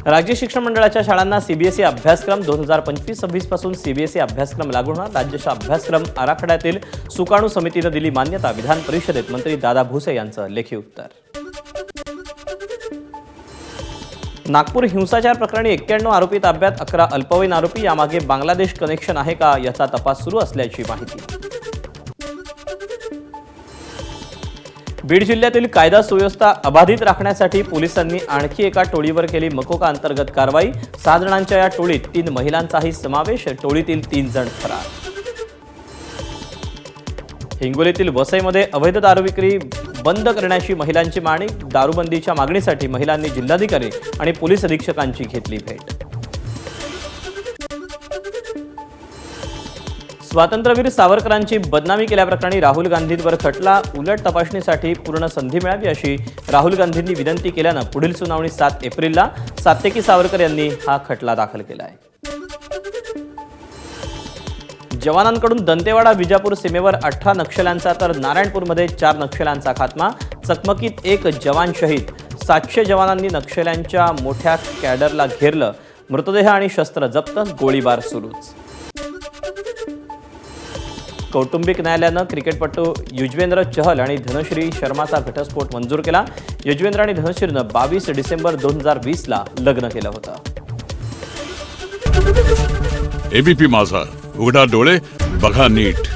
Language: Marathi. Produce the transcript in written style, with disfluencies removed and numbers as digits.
राज्य शिक्षण मंडळाच्या शाळांना सीबीएसई अभ्यासक्रम 2025-26 पासून सीबीएसई अभ्यासक्रम लागू होणार। राज्याच्या अभ्यासक्रम आराखड्यातील सुकाणू समितीने दिली मान्यता। विधान परिषदेत मंत्री दादा भुसे यांचं लेखी उत्तर। नागपूर हिंसाचार प्रकरणी 91 आरोपी ताब्यात, 11 अल्पवयीन आरोपी। यामागे बांगलादेश कनेक्शन आहे का याचा तपास सुरू असल्याची माहिती। बीड जिल्ह्यातील कायदा सुव्यवस्था अबाधित राखण्यासाठी पोलिसांनी आणखी एका टोळीवर केली मकोका अंतर्गत कारवाई। 6 जणांच्या या टोळीत 3 महिलांचाही समावेश। टोळीतील 3 जण फरार। हिंगोलीतील वसईमध्ये अवैध दारू विक्री बंद करण्याची महिलांची मागणी। दारूबंदीच्या मागणीसाठी महिलांनी जिल्हाधिकारी आणि पोलीस अधीक्षकांची घेतली भेट। स्वातंत्र्यवीर सावरकरांची बदनामी केल्याप्रकरणी राहुल गांधींवर खटला। उलट तपासणीसाठी पूर्ण संधी मिळावी अशी राहुल गांधींनी विनंती केल्यानं पुढील सुनावणी 7 एप्रिलला सात्यकी सावरकर यांनी हा खटला दाखल केला आहे। जवानांकडून दंतेवाडा विजापूर सीमेवर 18 नक्षल्यांचा तर नारायणपूरमध्ये 4 नक्षल्यांचा खात्मा। चकमकीत 1 जवान शहीद। 700 जवानांनी नक्षल्यांच्या मोठ्या कॅडरला घेरलं। मृतदेह आणि शस्त्र जप्त। गोळीबार सुरूच। कौटुंबिक न्यायालयानं क्रिकेटपटू युजवेंद्र चहल आणि धनश्री शर्माचा घटस्फोट मंजूर केला। युजवेंद्र आणि धनश्रीनं 22 डिसेंबर 2020 ला लग्न केलं होतं। एबीपी माझा, उघडा डोळे बघा नीट।